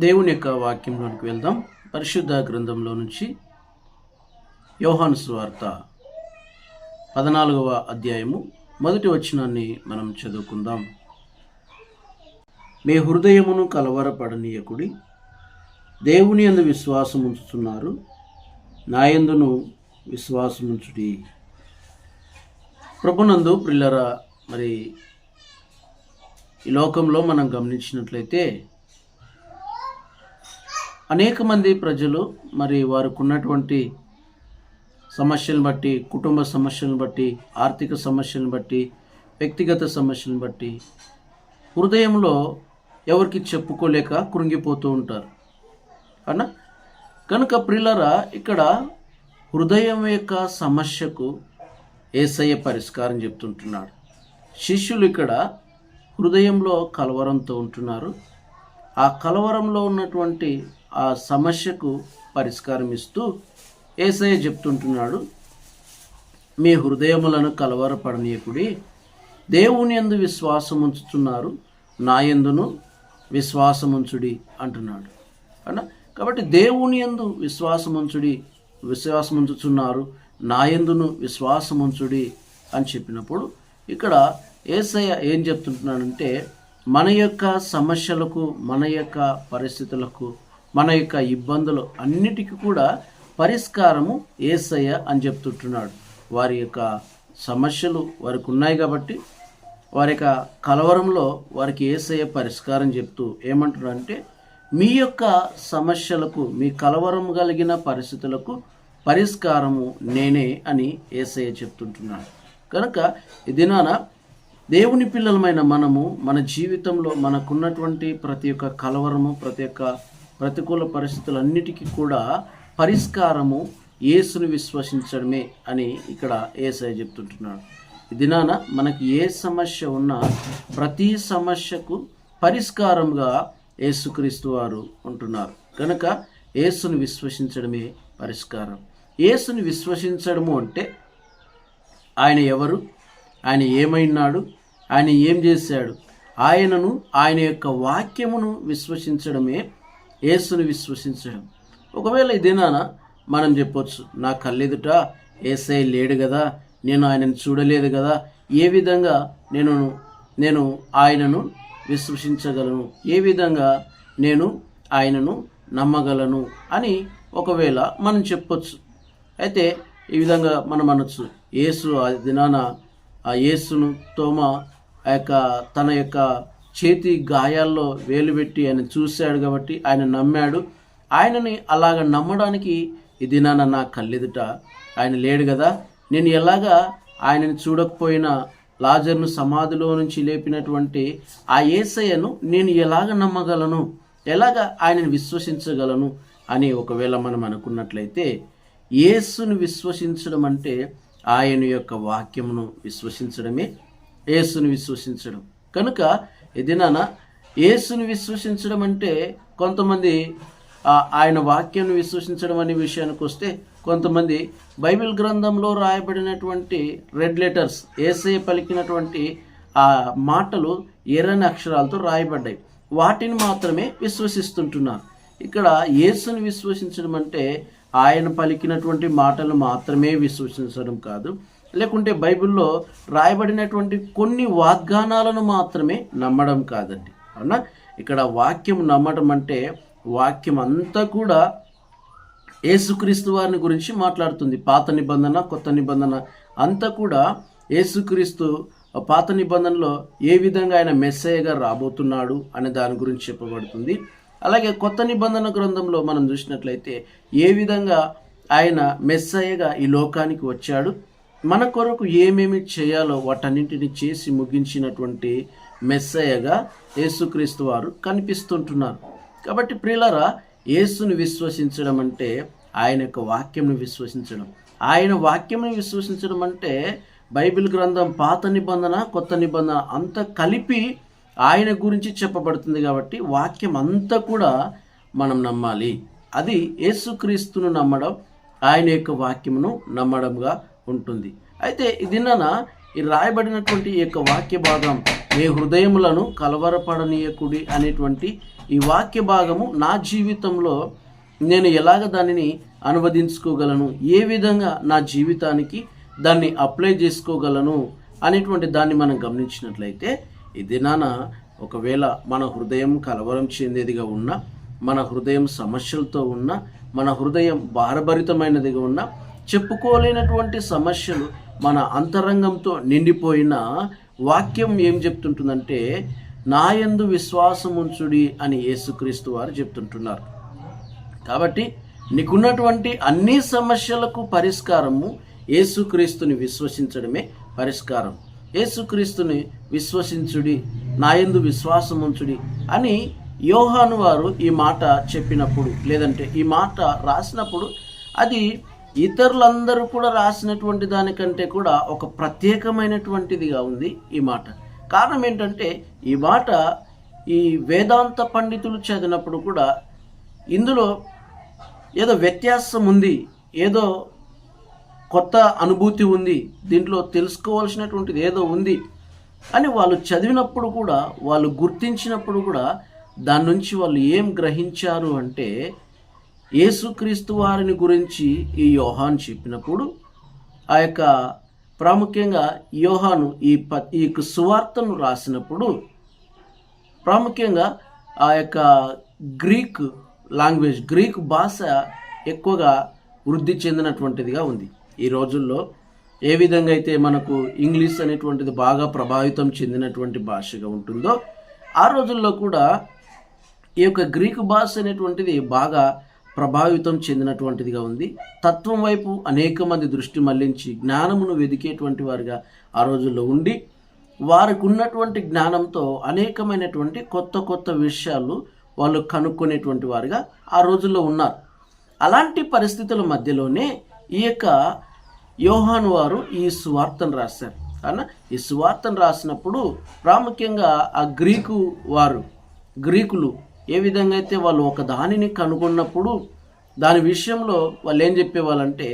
దేవుని యొక్క వాక్యంలోనికి వెళ్దాం. పరిశుద్ధ గ్రంథంలో నుంచి యోహాను సువార్త 14వ అధ్యాయము మొదటి వచనాన్ని మనం చదువుకుందాం. మీ హృదయమును కలవరపడనీయకుడి, దేవుని యందు విశ్వాసం ఉంచుతున్నారు, నా యందును విశ్వాసముంచుడి. ప్రభునందు ప్రియులారా, మరి ఈ లోకంలో మనం గమనించినట్లయితే అనేక మంది ప్రజలు మరి వారికి ఉన్నటువంటి సమస్యలను బట్టి, కుటుంబ సమస్యలను బట్టి, ఆర్థిక సమస్యలను బట్టి, వ్యక్తిగత సమస్యలను బట్టి హృదయంలో ఎవరికి చెప్పుకోలేక కృంగిపోతూ ఉంటారు అన్న. కనుక ప్రియులారా, ఇక్కడ హృదయం యొక్క సమస్యకు యేసయ్య పరిష్కారం చెప్తుంటున్నాడు. శిష్యులు ఇక్కడ హృదయంలో కలవరంతో ఉంటున్నారు. ఆ కలవరంలో ఉన్నటువంటి ఆ సమస్యకు పరిష్కారం ఇస్తూ యేసయ్య చెప్తుంటున్నాడు, మీ హృదయములను కలవరపడనీయకుడి, దేవుని యందు విశ్వాసం ఉంచుతున్నారు, నా యందును విశ్వాసముంచుడి అంటున్నాడు అన్న. కాబట్టి దేవుని యందు విశ్వాసముంచుతున్నారు, నా యందును విశ్వాసముంచుడి అని చెప్పినప్పుడు ఇక్కడ యేసయ్య ఏం చెప్తుంటున్నాడంటే, మన యొక్క సమస్యలకు, మన యొక్క పరిస్థితులకు, మన యొక్క ఇబ్బందులు అన్నిటికీ కూడా పరిష్కారము యేసయ్య అని చెప్తుంటున్నాడు. వారి యొక్క సమస్యలు వారికి ఉన్నాయి కాబట్టి వారి యొక్క కలవరంలో వారికి యేసయ్య పరిష్కారం చెప్తూ ఏమంటున్నాడంటే, మీ యొక్క సమస్యలకు, మీ కలవరం కలిగిన పరిస్థితులకు పరిష్కారము నేనే అని యేసయ్య చెప్తుంటున్నాడు. కనుక ఈ దినాన దేవుని పిల్లలమైన మనము మన జీవితంలో మనకున్నటువంటి ప్రతి ఒక్క కలవరము, ప్రతి ఒక్క ప్రతికూల పరిస్థితులన్నిటికీ కూడా పరిష్కారము యేసుని విశ్వసించడమే అని ఇక్కడ యేసయ్య చెప్తుంటున్నాడు. ఈ దినాన మనకి ఏ సమస్య ఉన్నా ప్రతి సమస్యకు పరిష్కారంగా యేసుక్రీస్తు వారు ఉంటున్నారు. కనుక యేసుని విశ్వసించడమే పరిష్కారం. యేసుని విశ్వసించడము అంటే ఆయన ఎవరు, ఆయన ఏమైనాడు, ఆయన ఏం చేశాడు, ఆయనను, ఆయన యొక్క వాక్యమును విశ్వసించడమే యేసుని విశ్వసించడం. ఒకవేళ ఈ దినాన మనం చెప్పొచ్చు, నా కళ్ళెదుట యేసయ్య లేడు కదా, నేను ఆయనను చూడలేదు కదా, ఏ విధంగా నేను ఆయనను విశ్వసించగలను, ఏ విధంగా నేను ఆయనను నమ్మగలను అని ఒకవేళ మనం చెప్పొచ్చు. అయితే ఈ విధంగా మనం అనొచ్చు, యేసు ఆ దినాన ఆ యేసును తోమ తన యొక్క చేతి గాయాల్లో వేలు పెట్టి ఆయన చూశాడు కాబట్టి ఆయన నమ్మాడు. ఆయనని అలాగ నమ్మడానికి ఈ దినాన నా కళ్ళెదుట ఆయన లేడు కదా, నేను ఎలాగా ఆయనని చూడకపోయినా లాజర్ను సమాధిలో నుంచి లేపినటువంటి ఆ యేసయ్యను నేను ఎలాగ నమ్మగలను, ఎలాగ ఆయనను విశ్వసించగలను అని ఒకవేళ మనం అనుకున్నట్లయితే, యేసును విశ్వసించడం అంటే ఆయన యొక్క వాక్యమును విశ్వసించడమే యేసుని విశ్వసించడం. కనుక ఇదినా యేసుని విశ్వసించడం అంటే కొంతమంది ఆయన వాక్యాన్ని విశ్వసించడం అనే విషయానికి వస్తే, కొంతమంది బైబిల్ గ్రంథంలో రాయబడినటువంటి రెడ్ లెటర్స్, యేసయ్య పలికినటువంటి ఆ మాటలు ఎర్రని అక్షరాలతో రాయబడ్డాయి, వాటిని మాత్రమే విశ్వసిస్తుంటున్నారు. ఇక్కడ యేసుని విశ్వసించడం అంటే ఆయన పలికినటువంటి మాటలు మాత్రమే విశ్వసించడం కాదు, లేకుంటే బైబిల్లో రాయబడినటువంటి కొన్ని వాగ్దానాలను మాత్రమే నమ్మడం కాదండి. అవునా? ఇక్కడ వాక్యం నమ్మడం అంటే వాక్యం అంతా కూడా యేసుక్రీస్తు వారిని గురించి మాట్లాడుతుంది. పాత నిబంధన, కొత్త నిబంధన అంతా కూడా యేసుక్రీస్తు పాత నిబంధనలో ఏ విధంగా ఆయన మెస్సయ్యగా రాబోతున్నాడు అనే దాని గురించి చెప్పబడుతుంది. అలాగే కొత్త నిబంధన గ్రంథంలో మనం చూసినట్లయితే ఏ విధంగా ఆయన మెస్సయ్యగా ఈ లోకానికి వచ్చాడు, మన కొరకు ఏమేమి చేయాలో వాటన్నింటిని చేసి ముగించినటువంటి మెస్సయ్యగా యేసుక్రీస్తు వారు కనిపిస్తుంటున్నారు. కాబట్టి ప్రియులారా, యేసుని విశ్వసించడం అంటే ఆయన యొక్క వాక్యంను విశ్వసించడం. ఆయన వాక్యంను విశ్వసించడం అంటే బైబిల్ గ్రంథం పాత నిబంధన, కొత్త నిబంధన అంతా కలిపి ఆయన గురించి చెప్పబడుతుంది. కాబట్టి వాక్యం అంతా కూడా మనం నమ్మాలి. అది యేసుక్రీస్తును నమ్మడం, ఆయన యొక్క వాక్యమును నమ్మడంగా ఉంటుంది. అయితే ఈ దినాన ఈ రాయబడినటువంటి ఈ యొక్క వాక్య భాగం మీ హృదయములను కలవరపడనీయకుడి అనేటువంటి ఈ వాక్య భాగము నా జీవితంలో నేను ఎలాగ దానిని అనువదించుకోగలను, ఏ విధంగా నా జీవితానికి దాన్ని అప్లై చేసుకోగలను అనేటువంటి దాన్ని మనం గమనించినట్లయితే, ఈ దినాన ఒకవేళ మన హృదయం కలవరం చెందేదిగా ఉన్నా, మన హృదయం సమస్యలతో ఉన్నా, మన హృదయం భారభరితమైనదిగా ఉన్నా, చెప్పుకోలేనటువంటి సమస్యలు మన అంతరంగంతో నిండిపోయిన వాక్యం ఏం చెప్తుంటుందంటే, నాయందు విశ్వాసం ఉంచుడి అని యేసుక్రీస్తు వారు చెప్తుంటున్నారు. కాబట్టి నీకున్నటువంటి అన్ని సమస్యలకు పరిష్కారము యేసుక్రీస్తుని విశ్వసించడమే పరిష్కారం. యేసుక్రీస్తుని విశ్వసించుడి, నాయందు విశ్వాసం ఉంచుడి అని యోహాను వారు ఈ మాట చెప్పినప్పుడు, లేదంటే ఈ మాట రాసినప్పుడు, అది ఇతరులందరూ కూడా రాసినటువంటి దానికంటే కూడా ఒక ప్రత్యేకమైనటువంటిదిగా ఉంది ఈ మాట. కారణం ఏంటంటే, ఈ మాట ఈ వేదాంత పండితులు చదివినప్పుడు కూడా ఇందులో ఏదో వ్యత్యాసం ఉంది, ఏదో కొత్త అనుభూతి ఉంది, దీంట్లో తెలుసుకోవాల్సినటువంటిది ఏదో ఉంది అని వాళ్ళు చదివినప్పుడు కూడా, వాళ్ళు గుర్తించినప్పుడు కూడా దాని నుంచి వాళ్ళు ఏం గ్రహించారు అంటే, యేసుక్రీస్తు వారిని గురించి ఈ యోహాను చెప్పినప్పుడు, ఆ యొక్క ప్రాముఖ్యంగా యోహాను ఈ సువార్తను రాసినప్పుడు ప్రాముఖ్యంగా ఆ యొక్క గ్రీక్ లాంగ్వేజ్, గ్రీక్ భాష ఎక్కువగా వృద్ధి చెందినటువంటిదిగా ఉంది. ఈ రోజుల్లో ఏ విధంగా అయితే మనకు ఇంగ్లీష్ అనేటువంటిది బాగా ప్రభావితం చెందినటువంటి భాషగా ఉంటుందో, ఆ రోజుల్లో కూడా ఈ యొక్క గ్రీకు భాష అనేటువంటిది బాగా ప్రభావితం చెందినటువంటిదిగా ఉంది. తత్వం వైపు అనేక మంది దృష్టి మళ్లించి జ్ఞానమును వెదికేటువంటి వారుగా ఆ రోజుల్లో ఉండి, వారికి ఉన్నటువంటి జ్ఞానంతో అనేకమైనటువంటి కొత్త కొత్త విషయాలు వాళ్ళు కనుక్కునేటువంటి వారుగా ఆ రోజుల్లో ఉన్నారు. అలాంటి పరిస్థితుల మధ్యలోనే ఈ యొక్క యోహాను వారు ఈ సువార్తను రాశారు. అన్న ఈ సువార్తను రాసినప్పుడు ప్రాముఖ్యంగా ఆ గ్రీకులు ఏ విధంగా అయితే వాళ్ళు ఒక దానిని కనుగొన్నప్పుడు, దాని విషయంలో వాళ్ళు ఏం చెప్పేవాళ్ళంటే,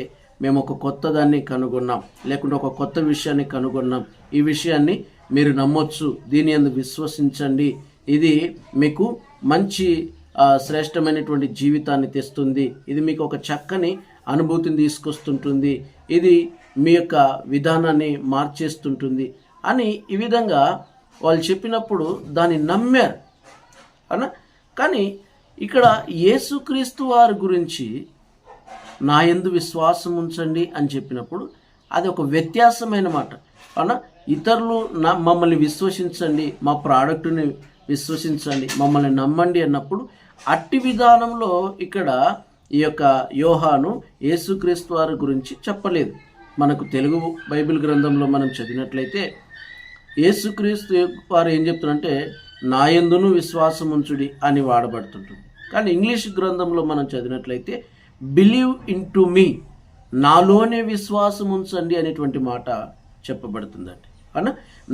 మేము ఒక కొత్త దాన్ని కనుగొన్నాం, లేకుంటే ఒక కొత్త విషయాన్ని కనుగొన్నాం, ఈ విషయాన్ని మీరు నమ్మొచ్చు, దీని యందు విశ్వసించండి, ఇది మీకు మంచి శ్రేష్టమైనటువంటి జీవితాన్ని తెస్తుంది, ఇది మీకు ఒక చక్కని అనుభూతిని తీసుకొస్తుంటుంది, ఇది మీ యొక్క విధానాన్ని మార్చేస్తుంటుంది అని ఈ విధంగా వాళ్ళు చెప్పినప్పుడు దాన్ని నమ్మారు అన్న. కానీ ఇక్కడ యేసుక్రీస్తు వారి గురించి నా యందు విశ్వాసం ఉంచండి అని చెప్పినప్పుడు అది ఒక వ్యత్యాసమైన మాట అన్న. ఇతరులు మమ్మల్ని విశ్వసించండి, మా ప్రోడక్ట్ని విశ్వసించండి, మమ్మల్ని నమ్మండి అన్నప్పుడు అట్టి విధానంలో ఇక్కడ ఈ యొక్క యోహాను యేసుక్రీస్తు వారి గురించి చెప్పలేదు. మనకు తెలుగు బైబిల్ గ్రంథంలో మనం చదివినట్లయితే యేసుక్రీస్తు వారు ఏం చెప్తున్నారంటే, నాయందును విశ్వాసం ఉంచుడి అని వాడబడుతుంటుంది. కానీ ఇంగ్లీష్ గ్రంథంలో మనం చదివినట్లయితే బిలీవ్ ఇన్ టు మీ, నాలోనే విశ్వాసం ఉంచండి అనేటువంటి మాట చెప్పబడుతుందండి అన్న.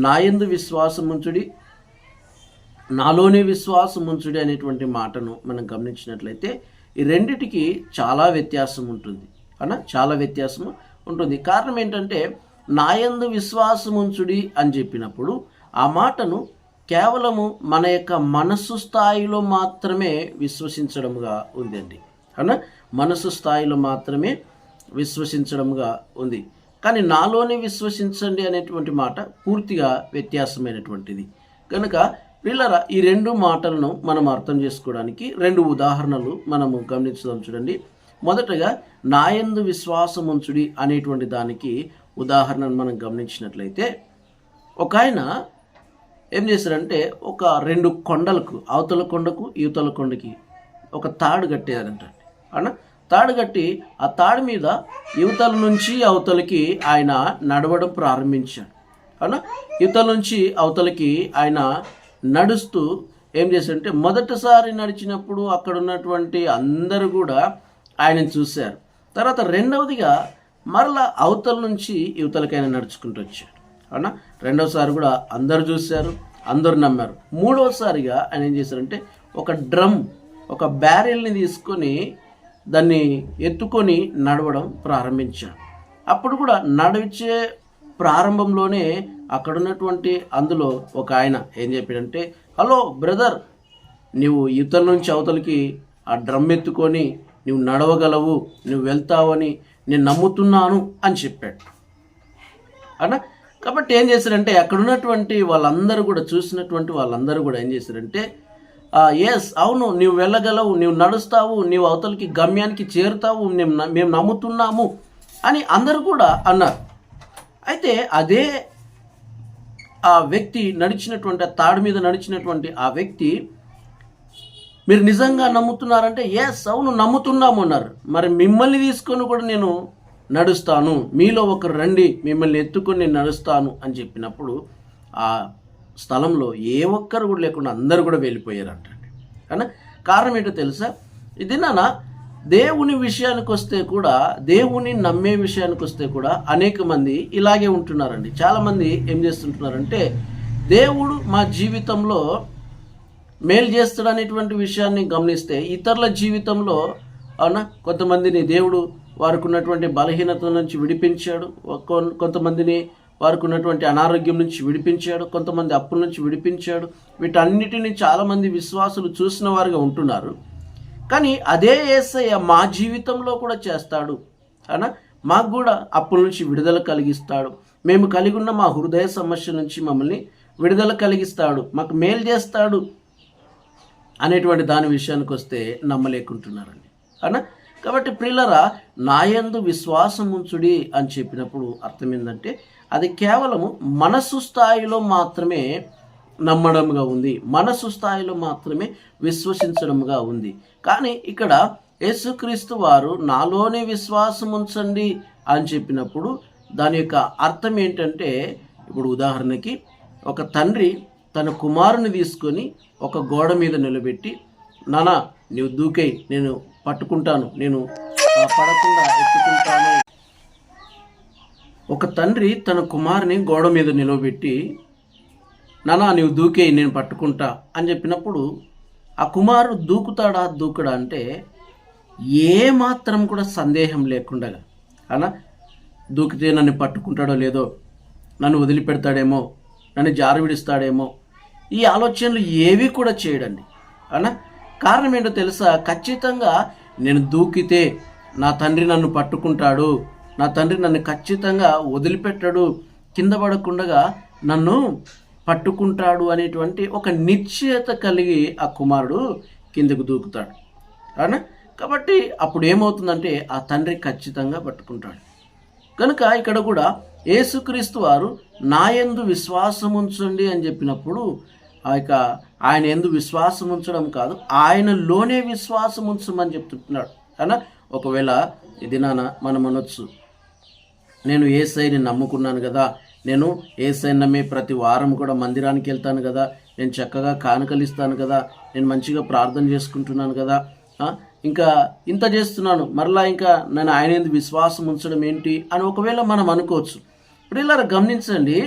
నాయందు విశ్వాసం ఉంచుడి, నాలోనే విశ్వాసం ఉంచుడి అనేటువంటి మాటను మనం గమనించినట్లయితే ఈ రెండిటికి చాలా వ్యత్యాసం ఉంటుంది అన్న, చాలా వ్యత్యాసం ఉంటుంది. కారణం ఏంటంటే, నాయందు విశ్వాసం ఉంచుడి అని చెప్పినప్పుడు ఆ మాటను కేవలము మన యొక్క మనస్సు స్థాయిలో మాత్రమే విశ్వసించడముగా ఉందండి అన్న, మనస్సు స్థాయిలో మాత్రమే విశ్వసించడముగా ఉంది. కానీ నాలోనే విశ్వసించండి అనేటువంటి మాట పూర్తిగా వ్యత్యాసమైనటువంటిది. కనుక పిల్లరా, ఈ రెండు మాటలను మనం అర్థం చేసుకోవడానికి రెండు ఉదాహరణలు మనము గమనించుదాం. చూడండి, మొదటగా నాయందు విశ్వాసం ఉంచుడి అనేటువంటి దానికి ఉదాహరణను మనం గమనించినట్లయితే, ఒక ఆయన ఏం చేశారంటే, ఒక రెండు కొండలకు, అవతల కొండకు యువతల కొండకి ఒక తాడు కట్టేయారంట అన్న. తాడు కట్టి ఆ తాడు మీద యువతల నుంచి అవతలకి ఆయన నడవడం ప్రారంభించాడు అన్న. యువతల నుంచి అవతలకి ఆయన నడుస్తూ ఏం చేశారంటే, మొదటిసారి నడిచినప్పుడు అక్కడ ఉన్నటువంటి అందరూ కూడా ఆయనను చూశారు. తర్వాత రెండవదిగా మరలా అవతల నుంచి యువతలకి ఆయన నడుచుకుంటూ వచ్చాడు అన్న. రెండవసారి కూడా అందరు చూశారు, అందరు నమ్మారు. మూడవసారిగా ఆయన ఏం చేశారంటే, ఒక డ్రమ్, ఒక బ్యారెల్ని తీసుకొని దాన్ని ఎత్తుకొని నడవడం ప్రారంభించాడు. అప్పుడు కూడా నడిచే ప్రారంభంలోనే అక్కడ ఉన్నటువంటి అందులో ఒక ఆయన ఏం చెప్పాడంటే, హలో బ్రదర్, నువ్వు ఇవతల నుంచి అవతలకి ఆ డ్రమ్ ఎత్తుకొని నువ్వు నడవగలవు, నువ్వు వెళ్తావని నేను నమ్ముతున్నాను అని చెప్పాడు అన్న. కాబట్టి ఏం చేశారంటే అక్కడ ఉన్నటువంటి వాళ్ళందరూ కూడా, చూసినటువంటి వాళ్ళందరూ కూడా ఏం చేశారంటే, ఎస్ అవును, నువ్వు వెళ్ళగలవు, నువ్వు నడుస్తావు, నువ్వు అవతలకి గమ్యానికి చేరుతావు, మేము నమ్ముతున్నాము అని అందరూ కూడా అన్నారు. అయితే అదే ఆ వ్యక్తి నడిచినటువంటి, ఆ తాడు మీద నడిచినటువంటి ఆ వ్యక్తి, మీరు నిజంగా నమ్ముతున్నారంటే ఎస్ అవును నమ్ముతున్నాము అన్నారు. మరి మిమ్మల్ని తీసుకొని కూడా నేను నడుస్తాను, మీలో ఒకరు రండి, మిమ్మల్ని ఎత్తుకొని నేను నడుస్తాను అని చెప్పినప్పుడు ఆ స్థలంలో ఏ ఒక్కరు కూడా లేకుండా అందరూ కూడా వెళ్ళిపోయారంటండి. కానీ కారణం ఏంటో తెలుసా? ఇది నాన్న దేవుని విషయానికి వస్తే కూడా, దేవుని నమ్మే విషయానికి వస్తే కూడా అనేక మంది ఇలాగే ఉంటున్నారండి. చాలామంది ఏం చేస్తుంటున్నారంటే, దేవుడు మా జీవితంలో మేలు చేస్తాడు అనేటువంటి విషయాన్ని గమనిస్తే ఇతరుల జీవితంలో అవునా, కొంతమందిని దేవుడు వారికి ఉన్నటువంటి బలహీనత నుంచి విడిపించాడు, కొంతమందిని వారికి ఉన్నటువంటి అనారోగ్యం నుంచి విడిపించాడు, కొంతమంది అప్పుల నుంచి విడిపించాడు. వీటన్నిటిని చాలామంది విశ్వాసులు చూసిన వారుగా ఉంటున్నారు. కానీ అదే యేసయ్య మా జీవితంలో కూడా చేస్తాడు అనా, మాకు కూడా అప్పుల నుంచి విడుదల కలిగిస్తాడు, మేము కలిగి ఉన్న మా హృదయ సమస్య నుంచి మమ్మల్ని విడుదల కలిగిస్తాడు, మాకు మేలు చేస్తాడు అనేటువంటి దాని విషయానికి వస్తే నమ్మలేకుంటున్నారండి అనా. కాబట్టి ప్రియులరా, నాయందు విశ్వాసం ఉంచుడి అని చెప్పినప్పుడు అర్థం ఏంటంటే, అది కేవలము మనసు స్థాయిలో మాత్రమే నమ్మడంగా ఉంది, మనసు స్థాయిలో మాత్రమే విశ్వసించడంగా ఉంది. కానీ ఇక్కడ యేసుక్రీస్తు వారు నాలోనే విశ్వాసం ఉంచండి అని చెప్పినప్పుడు దాని యొక్క అర్థం ఏంటంటే, ఇప్పుడు ఉదాహరణకి ఒక తండ్రి తన కుమారుని తీసుకొని ఒక గోడ మీద నిలబెట్టి, నానా నీవు దూకై, నేను పట్టుకుంటాను, నేను పడకుండా ఎత్తుకుంటాను. ఒక తండ్రి తన కుమారుని గోడ మీద నిలబెట్టి, నానా నీవు దూకై, నేను పట్టుకుంటా అని చెప్పినప్పుడు ఆ కుమారుడు దూకుతాడా దూకడా అంటే ఏ మాత్రం కూడా సందేహం లేకుండా అనా, దూకితే నన్ను పట్టుకుంటాడో లేదో, నన్ను వదిలిపెడతాడేమో, నన్ను జారవిడిస్తాడేమో, ఈ ఆలోచనలు ఏవి కూడా చేయడండి అనా. కారణం ఏంటో తెలుసా? ఖచ్చితంగా నేను దూకితే నా తండ్రి నన్ను పట్టుకుంటాడు, నా తండ్రి నన్ను ఖచ్చితంగా వదిలిపెట్టడు, కింద పడకుండా నన్ను పట్టుకుంటాడు అనేటువంటి ఒక నిశ్చయత కలిగి ఆ కుమారుడు కిందకు దూకుతాడు అనా. కాబట్టి అప్పుడు ఏమవుతుందంటే ఆ తండ్రి ఖచ్చితంగా పట్టుకుంటాడు. కనుక ఇక్కడ కూడా యేసుక్రీస్తు వారు నాయందు విశ్వాసం ఉంచండి అని చెప్పినప్పుడు ఆయన ఎందు విశ్వాసం ఉంచడం కాదు, ఆయనలోనే విశ్వాసం ఉంచమని చెప్తున్నాడు అనా. ఒకవేళ ఇది నాన్న మనం అనొచ్చు, నేను యేసయ్యని నమ్ముకున్నాను కదా, నేను యేసయ్యని నమ్మి ప్రతి వారం కూడా మందిరానికి వెళ్తాను కదా, నేను చక్కగా కానుకలు ఇస్తాను కదా, నేను మంచిగా ప్రార్థన చేసుకుంటున్నాను కదా, ఇంకా ఇంత చేస్తున్నాను, మరలా ఇంకా నేను ఆయన ఎందు విశ్వాసం ఉంచడం ఏంటి అని ఒకవేళ మనం అనుకోవచ్చు. ఇప్పుడు ఇలా గమనించండి,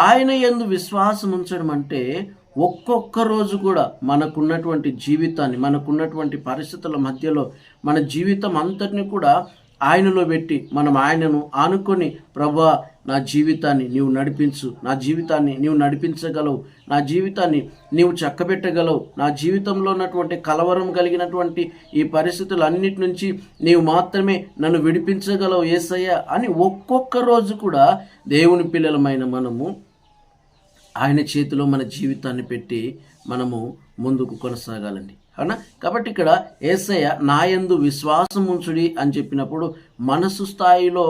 ఆయన యందు విశ్వాసం ఉంచడం అంటే ఒక్కొక్క రోజు కూడా మనకున్నటువంటి జీవితాన్ని, మనకున్నటువంటి పరిస్థితుల మధ్యలో మన జీవితం అంతటిని కూడా ఆయనలో పెట్టి మనం ఆయనను ఆనుకొని, ప్రభువా నా జీవితాన్ని నీవు నడిపించు, నా జీవితాన్ని నీవు నడిపించగలవు, నా జీవితాన్ని నీవు చక్కబెట్టగలవు, నా జీవితంలో ఉన్నటువంటి కలవరం కలిగినటువంటి ఈ పరిస్థితులన్నిటి నుంచి నీవు మాత్రమే నన్ను విడిపించగలవు యేసయ్య అని ఒక్కొక్క రోజు కూడా దేవుని పిల్లలమైన మనము ఆయన చేతిలో మన జీవితాన్ని పెట్టి మనము ముందుకు కొనసాగాలండి అవునా. కాబట్టి ఇక్కడ యేసయ్య నాయందు విశ్వాసం ఉంచుడి అని చెప్పినప్పుడు మనసు స్థాయిలో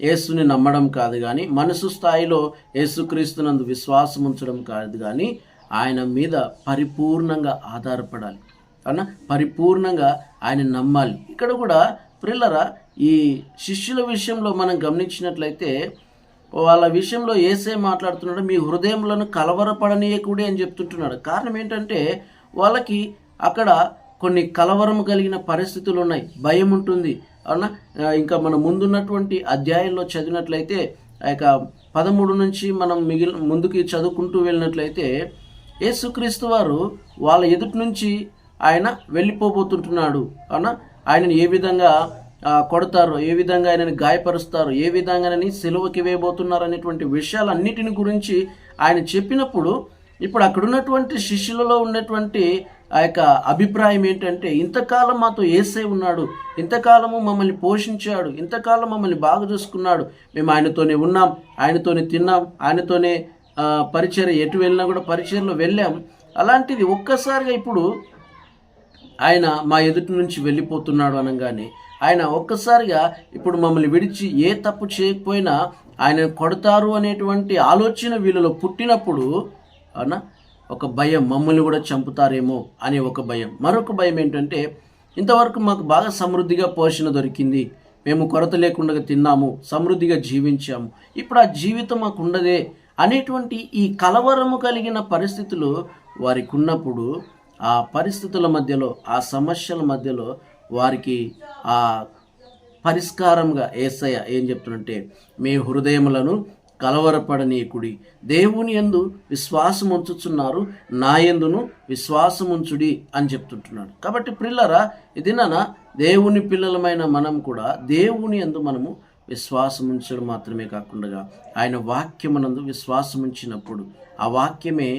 యేసుని నమ్మడం కాదు, కానీ మనసు స్థాయిలో యేసుక్రీస్తునందు విశ్వాసం ఉంచడం కాదు, కానీ ఆయన మీద పరిపూర్ణంగా ఆధారపడాలి అన్న, పరిపూర్ణంగా ఆయన నమ్మాలి. ఇక్కడ కూడా ప్రిల్లరా, ఈ శిష్యుల విషయంలో మనం గమనించినట్లయితే వాళ్ళ విషయంలో యేసయ్య మాట్లాడుతున్నాడు, మీ హృదయంలను కలవరపడనీయకూడే అని చెప్తుంటున్నాడు. కారణం ఏంటంటే వాళ్ళకి అక్కడ కొన్ని కలవరం కలిగిన పరిస్థితులు ఉన్నాయి, భయం ఉంటుంది అవునా. ఇంకా మనం ముందున్నటువంటి అధ్యాయంలో చదివినట్లయితే ఆ యొక్క 13 నుంచి మనం ముందుకి చదువుకుంటూ వెళ్ళినట్లయితే యేసుక్రీస్తు వారు వాళ్ళ ఎదుటి నుంచి ఆయన వెళ్ళిపోబోతుంటున్నాడు అవునా. ఆయనను ఏ విధంగా కొడతారు, ఏ విధంగా ఆయనని గాయపరుస్తారు, ఏ విధంగా ఆయనని సిలువకి వేయబోతున్నారు అనేటువంటి విషయాలన్నిటిని గురించి ఆయన చెప్పినప్పుడు ఇప్పుడు అక్కడ ఉన్నటువంటి శిష్యులలో ఉన్నటువంటి ఆ యొక్క అభిప్రాయం ఏంటంటే, ఇంతకాలం మాతో యేసే ఉన్నాడు, ఇంతకాలము మమ్మల్ని పోషించాడు, ఇంతకాలం మమ్మల్ని బాగా చూసుకున్నాడు, మేము ఆయనతోనే ఉన్నాం, ఆయనతోనే తిన్నాం, ఆయనతోనే పరిచర్య ఎటు వెళ్ళినా కూడా పరిచర్యలో వెళ్ళాం. అలాంటిది ఒక్కసారిగా ఇప్పుడు ఆయన మా ఎదుటి నుంచి వెళ్ళిపోతున్నాడు అనగానే, ఆయన ఒక్కసారిగా ఇప్పుడు మమ్మల్ని విడిచి ఏ తప్పు చేయకపోయినా ఆయన కొడతారు అనేటువంటి ఆలోచన వీళ్ళలో పుట్టినప్పుడు అన్న ఒక భయం, మమ్మల్ని కూడా చంపుతారేమో అనే ఒక భయం. మరొక భయం ఏంటంటే, ఇంతవరకు మాకు బాగా సమృద్ధిగా పోషణ దొరికింది, మేము కొరత లేకుండా తిన్నాము, సమృద్ధిగా జీవించాము, ఇప్పుడు ఆ జీవితం మాకు ఉండదే అనేటువంటి ఈ కలవరము కలిగిన పరిస్థితులు వారికి ఉన్నప్పుడు, ఆ పరిస్థితుల మధ్యలో, ఆ సమస్యల మధ్యలో వారికి ఆ పరిష్కారంగా యేసయ్య ఏం చెప్తున్నంటే, మీ హృదయములను కలవరపడనీయకుడి, దేవుని యందు విశ్వాసం ఉంచుచున్నారు, నా యందును విశ్వాసం ఉంచుడి అని చెప్తుంటున్నాడు. కాబట్టి ప్రిల్లరా, ఇదినా దేవుని పిల్లలమైన మనం కూడా దేవుని యందు మనము విశ్వాసం ఉంచడం మాత్రమే కాకుండా ఆయన వాక్యమునందు విశ్వాసం ఉంచినప్పుడు ఆ వాక్యమే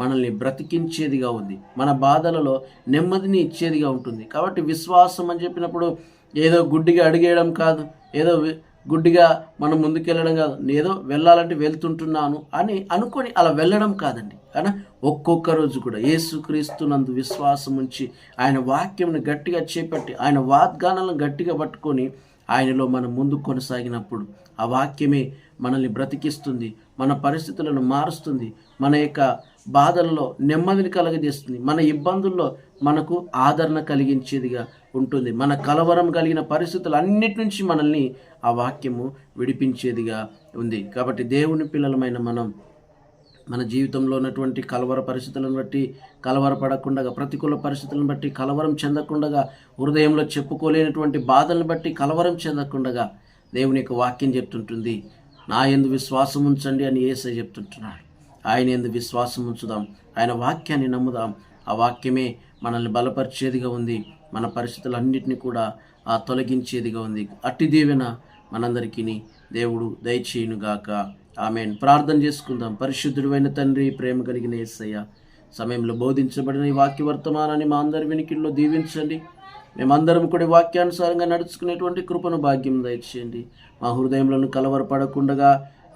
మనల్ని బ్రతికించేదిగా ఉంది, మన బాధలలో నెమ్మదిని ఇచ్చేదిగా ఉంటుంది. కాబట్టి విశ్వాసం అని చెప్పినప్పుడు ఏదో గుడ్డిగా అడిగేయడం కాదు, ఏదో గుడ్డిగా మనం ముందుకెళ్ళడం కాదు, ఏదో వెళ్ళాలంటే వెళ్తుంటున్నాను అని అనుకొని అలా వెళ్ళడం కాదండి. కానీ ఒక్కొక్క రోజు కూడా యేసుక్రీస్తునందు విశ్వాసం ఉంచి ఆయన వాక్యంను గట్టిగా చేపట్టి ఆయన వాగ్దానాలను గట్టిగా పట్టుకొని ఆయనలో మనం ముందు కొనసాగినప్పుడు ఆ వాక్యమే మనల్ని బ్రతికిస్తుంది, మన పరిస్థితులను మారుస్తుంది, మన యొక్క బాధల్లో నెమ్మదిని కలగజేస్తుంది, మన ఇబ్బందుల్లో మనకు ఆదరణ కలిగించేదిగా ఉంటుంది, మన కలవరం కలిగిన పరిస్థితులు అన్నిటి నుంచి మనల్ని ఆ వాక్యము విడిపించేదిగా ఉంది. కాబట్టి దేవుని పిల్లలమైన మనం మన జీవితంలో ఉన్నటువంటి కలవర పరిస్థితులను బట్టి కలవరపడకుండా, ప్రతికూల పరిస్థితులను బట్టి కలవరం చెందకుండా, హృదయంలో చెప్పుకోలేనటువంటి బాధలను బట్టి కలవరం చెందకుండా దేవుని యొక్క వాక్యం చెప్తుంటుంది, నా యందు విశ్వాసం ఉంచండి అని యేసయ్య చెప్తుంటున్నాడు. ఆయన యందు విశ్వాసం ఉంచుదాం, ఆయన వాక్యాన్ని నమ్ముదాం. ఆ వాక్యమే మనల్ని బలపరిచేదిగా ఉంది, మన పరిస్థితులన్నింటినీ కూడా తొలగించేదిగా ఉంది. అట్టి దీవెన మనందరికీ దేవుడు దయచేయునుగాక. ఆమెన్. ప్రార్థన చేసుకుందాం. పరిశుద్ధుడైన తండ్రి, ప్రేమ కలిగిన యేసయ్య, సమయంలో బోధించబడిన ఈ వాక్య వర్తమానాన్ని మా అందరి వినికిల్లో దీవించండి. మేమందరం కూడా వాక్యానుసారంగా నడుచుకునేటువంటి కృపను భాగ్యం దయచేయండి. మా హృదయంలో కలవరపడకుండా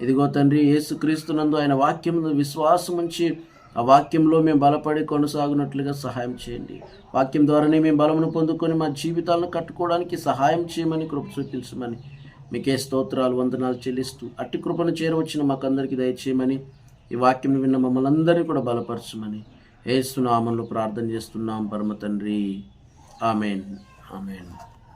ఇదిగో తండ్రి, యేసుక్రీస్తునందు ఆయన వాక్యమును విశ్వాసం ఉంచి ఆ వాక్యంలో మేము బలపడి కొనసాగునట్లుగా సహాయం చేయండి. వాక్యం ద్వారానే మేము బలమును పొందుకొని మా జీవితాలను కట్టుకోవడానికి సహాయం చేయమని కృప చూపించమని మీకే స్తోత్రాలు, వందనాలు చెల్లిస్తూ అట్టి కృపను చేరవచ్చిన మాకందరికీ దయచేయమని, ఈ వాక్యం విన్న మమ్మల్ని అందరినీ కూడా బలపరచమని యేసు నామములో ప్రార్థన చేస్తున్నాం పరమ తండ్రి. ఆమెన్. ఆమెన్.